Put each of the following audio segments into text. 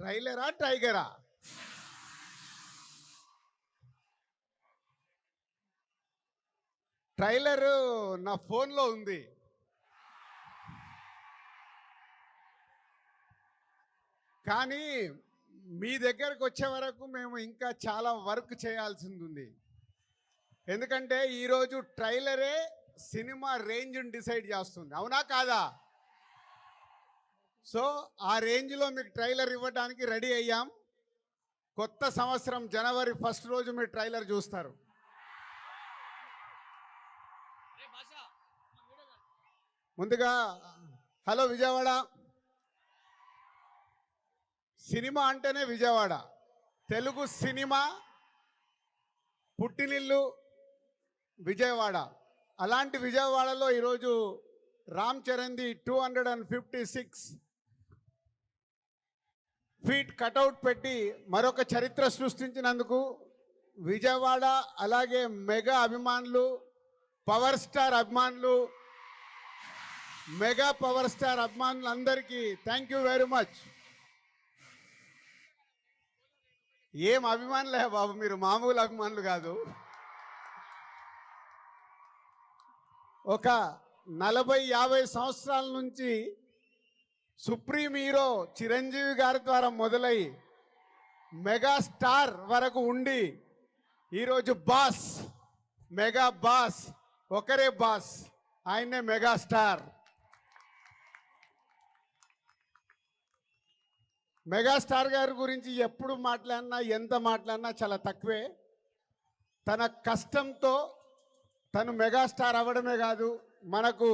ట్రైలరా టైగరా? Trailer నా ఫోన్లో ఉంది. కానీ మీ దగ్గరకు వచ్చే వరకు మేము ఇంకా చాలా వర్క్ చేయాల్సింది ఉంది. ఎందుకంటే ఈరోజు ట్రైలరే సినిమా రేంజ్ని డిసైడ్ చేస్తుంది, అవునా కాదా? సో ఆ రేంజ్లో మీకు ట్రైలర్ ఇవ్వడానికి రెడీ అయ్యాం. కొత్త సంవత్సరం జనవరి 1 రోజు మీరు ట్రైలర్ చూస్తారు. ముందుగా హలో విజయవాడ. సినిమా అంటేనే విజయవాడ. తెలుగు సినిమా పుట్టినిల్లు విజయవాడ. అలాంటి విజయవాడలో ఈరోజు రామ్ చరణ్ది 256 ఫీట్ కటౌట్ పెట్టి మరొక చరిత్ర సృష్టించినందుకు విజయవాడ అలాగే మెగా అభిమానులు, పవర్ స్టార్ అభిమానులు, మెగా పవర్ స్టార్ అభిమానులందరికీ థ్యాంక్ యూ వెరీ మచ్. ఏం అభిమానులే బాబు, మీరు మామూలు అభిమానులు కాదు. ఒక 40-50 సంవత్సరాల నుంచి సుప్రీం హీరో చిరంజీవి గారి ద్వారా మొదలై మెగాస్టార్ వరకు ఉండి ఈరోజు బాస్, మెగా బాస్, ఒకరే బాస్, ఆయనే మెగాస్టార్. మెగాస్టార్ గారి గురించి ఎప్పుడు మాట్లాడినా, ఎంత మాట్లాడినా చాలా తక్కువే. తన కష్టంతో తను మెగాస్టార్ అవ్వడమే కాదు, మనకు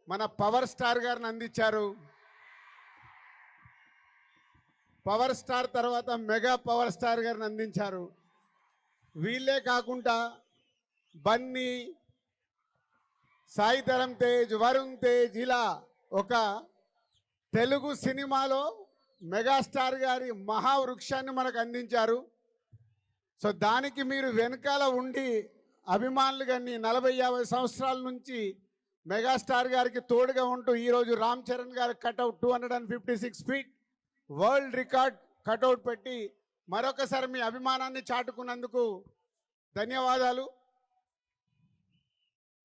మన పవర్ స్టార్ గారిని అందించారు. పవర్ స్టార్ తర్వాత మెగా పవర్ స్టార్ గారిని అందించారు. వీళ్ళే కాకుండా బన్నీ, సాయి ధరమ్ తేజ్, వరుణ్ తేజ్, ఇలా ఒక తెలుగు సినిమాలో మెగాస్టార్ గారి మహావృక్షాన్ని మనకు అందించారు. సో దానికి మీరు వెనకాల ఉండి అభిమానులు కానీ 40-50 సంవత్సరాల నుంచి మెగాస్టార్ గారికి తోడుగా ఉంటూ ఈరోజు రామ్ చరణ్ గారి cutout 256 feet world record cutout పెట్టి మరొకసారి మీ అభిమానాన్ని చాటుకున్నందుకు ధన్యవాదాలు.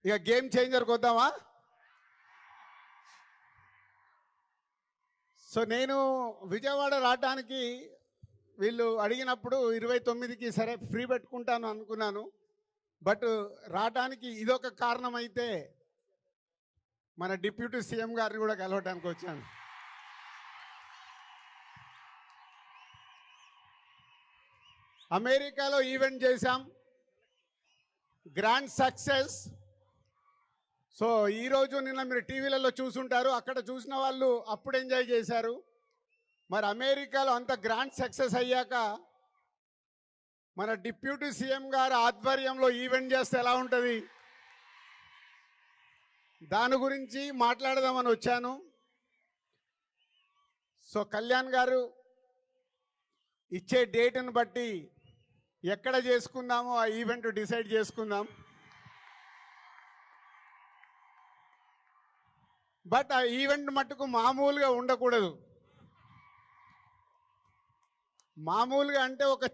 ఇక గేమ్ చేంజర్కి వద్దామా? సో నేను విజయవాడ రావడానికి వీళ్ళు అడిగినప్పుడు 29కి సరే ఫ్రీ పెట్టుకుంటాను అనుకున్నాను. బట్ రావడానికి ఇదొక కారణం అయితే మన డిప్యూటీ సీఎం గారిని కూడా కలవడానికి వచ్చాను. అమెరికాలో ఈవెంట్ చేశాం, గ్రాండ్ సక్సెస్. సో ఈరోజు నిన్న మీరు టీవీలలో చూసుంటారు, అక్కడ చూసిన వాళ్ళు అప్పుడు ఎంజాయ్ చేశారు. మరి అమెరికాలో అంత గ్రాండ్ సక్సెస్ అయ్యాక మన డిప్యూటీ సీఎం గారు ఆధ్వర్యంలో ఈవెంట్ చేస్తే ఎలా ఉంటుంది, దాని గురించి మాట్లాడదామని వచ్చాను. సో కళ్యాణ్ గారు ఇచ్చే డేట్ని బట్టి ఎక్కడ చేసుకుందామో ఆ ఈవెంట్ డిసైడ్ చేసుకుందాం. బట్ ఆ ఈవెంట్ మట్టుకు మామూలుగా ఉండకూడదు. మామూలుగా అంటే ఒక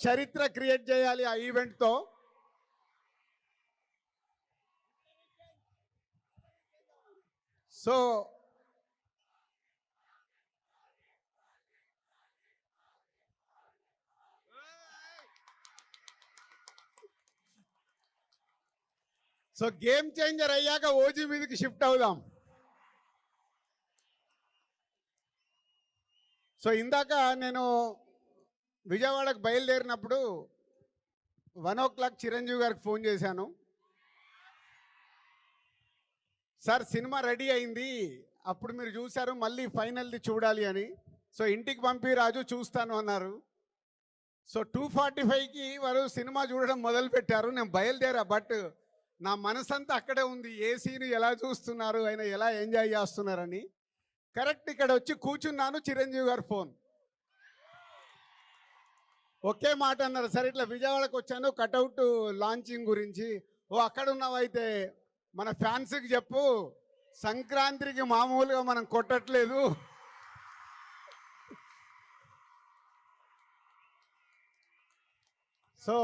చరిత్ర క్రియేట్ చేయాలి ఆ ఈవెంట్తో. సో గేమ్ చేంజర్ అయ్యాక ఓజీ మీదకి షిఫ్ట్ అవుదాం. సో ఇందాక నేను విజయవాడకు బయలుదేరినప్పుడు 1 o'clock చిరంజీవి గారికి ఫోన్ చేశాను. సార్ సినిమా రెడీ అయింది, అప్పుడు మీరు చూశారు, మళ్ళీ ఫైనల్ది చూడాలి అని. సో ఇంటికి పంపి రాజు చూస్తాను అన్నారు. సో 2:45కి వారు సినిమా చూడడం మొదలుపెట్టారు. నేను బయలుదేరా, బట్ నా మనసంతా అక్కడే ఉంది, ఏ సీను ఎలా చూస్తున్నారు, ఆయన ఎలా ఎంజాయ్ చేస్తున్నారని. కరెక్ట్ ఇక్కడ వచ్చి కూర్చున్నాను, చిరంజీవి గారు ఫోన్. ఒకే మాట అన్నారు, సరే ఇట్లా విజయవాడకు వచ్చాను కటౌట్ లాంచింగ్ గురించి. ఓ అక్కడ ఉన్నావైతే మన ఫ్యాన్స్కి చెప్పు, సంక్రాంతికి మామూలుగా మనం కొట్టట్లేదు, సో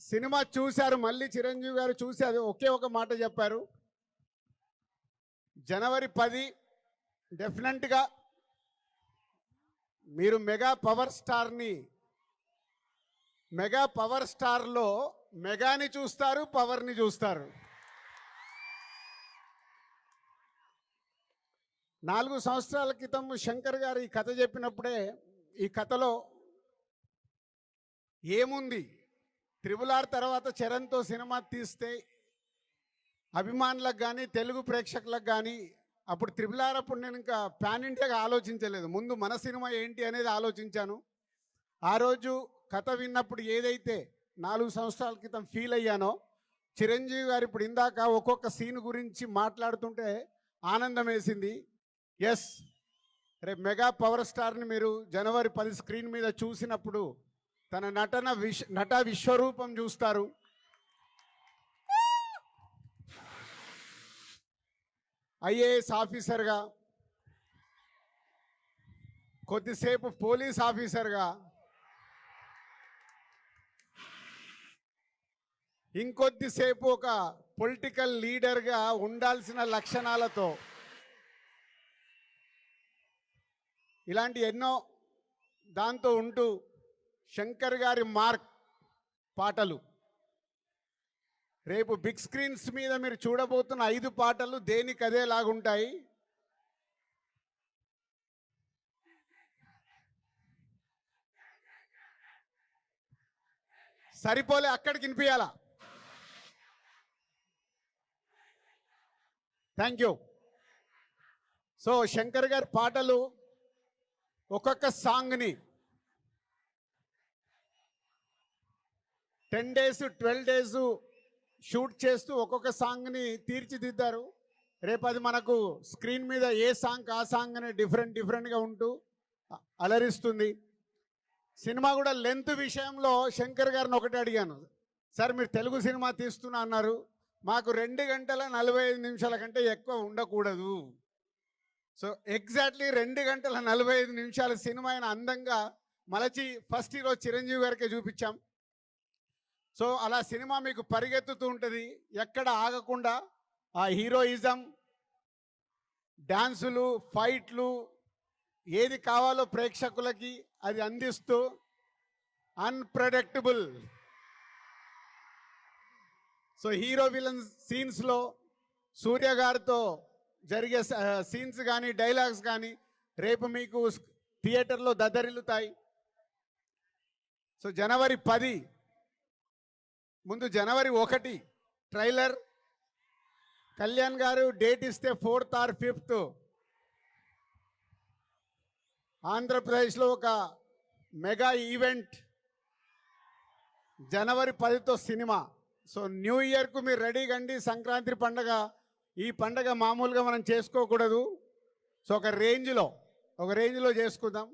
సినిమా చూశారు, మళ్ళీ చిరంజీవి గారు చూసి అది ఒకే ఒక మాట చెప్పారు. జనవరి 10 డెఫినెట్గా మీరు మెగా పవర్ స్టార్లో మెగాని చూస్తారు, పవర్ని చూస్తారు. 4 సంవత్సరాల క్రితం శంకర్ గారు ఈ కథ చెప్పినప్పుడే ఈ కథలో ఏముంది, RRR తర్వాత చరణ్తో సినిమా తీస్తే అభిమానులకు కానీ తెలుగు ప్రేక్షకులకు కానీ, అప్పుడు RRR అప్పుడు నేను ఇంకా పాన్ ఇండియాగా ఆలోచించలేదు, ముందు మన సినిమా ఏంటి అనేది ఆలోచించాను. ఆ రోజు కథ విన్నప్పుడు ఏదైతే 4 సంవత్సరాల క్రితం ఫీల్ అయ్యానో, చిరంజీవి గారు ఇప్పుడు ఇందాక ఒక్కొక్క సీన్ గురించి మాట్లాడుతుంటే ఆనందం వేసింది. ఎస్, రేపు మెగా పవర్ స్టార్ని మీరు జనవరి 10 స్క్రీన్ మీద చూసినప్పుడు తన నట విశ్వరూపం చూస్తారు. ఐఏఎస్ ఆఫీసర్గా, కొద్దిసేపు పోలీస్ ఆఫీసర్గా, ఇంకొద్దిసేపు ఒక పొలిటికల్ లీడర్గా ఉండాల్సిన లక్షణాలతో ఇలాంటి ఎన్నో దాంతో ఉంటూ శంకర్ గారి మార్క్ పాటలు రేపు బిగ్ స్క్రీన్స్ మీద మీరు చూడబోతున్న 5 పాటలు దేనికి అదేలాగుంటాయి. సరిపోలే, అక్కడికి వినిపించాలా? Thank you. సో శంకర్ గారి పాటలు ఒక్కొక్క సాంగ్ని 10 days 12 days షూట్ చేస్తూ ఒక్కొక్క సాంగ్ని తీర్చిదిద్దారు. రేపు అది మనకు స్క్రీన్ మీద ఏ సాంగ్ ఆ సాంగ్ అనే డిఫరెంట్గా ఉంటూ అలరిస్తుంది. సినిమా కూడా లెంత్ విషయంలో శంకర్ గారిని ఒకటి అడిగాను, సార్ మీరు తెలుగు సినిమా తీస్తున్నా అన్నారు, మాకు 2 గంటల 45 నిమిషాల కంటే ఎక్కువ ఉండకూడదు. సో ఎగ్జాక్ట్లీ 2 గంటల 45 నిమిషాల సినిమా అయిన అందంగా మలచి ఫస్ట్ ఈరోజు చిరంజీవి గారికే చూపించాం. సో అలా సినిమా మీకు పరిగెత్తుతూ ఉంటుంది, ఎక్కడ ఆగకుండా ఆ హీరోయిజం, డ్యాన్సులు, ఫైట్లు, ఏది కావాలో ప్రేక్షకులకి అది అందిస్తూ అన్ప్రెడిక్టబుల్. సో హీరో విలన్ సీన్స్లో సూర్య గారితో జరిగే సీన్స్ కానీ డైలాగ్స్ కానీ రేపు మీకు థియేటర్లో దద్దరిల్లుతాయి. సో జనవరి 10 ముందు జనవరి 1 ట్రైలర్, కళ్యాణ్ గారు డేట్ ఇస్తే 4th or 5th ఆంధ్రప్రదేశ్లో ఒక మెగా ఈవెంట్ జనవరి 10తో సినిమా. సో న్యూ ఇయర్కు మీరు రెడీగా అండి. సంక్రాంతి పండగ, ఈ పండగ మామూలుగా మనం చేసుకోకూడదు. సో ఒక రేంజ్లో చేసుకుందాం.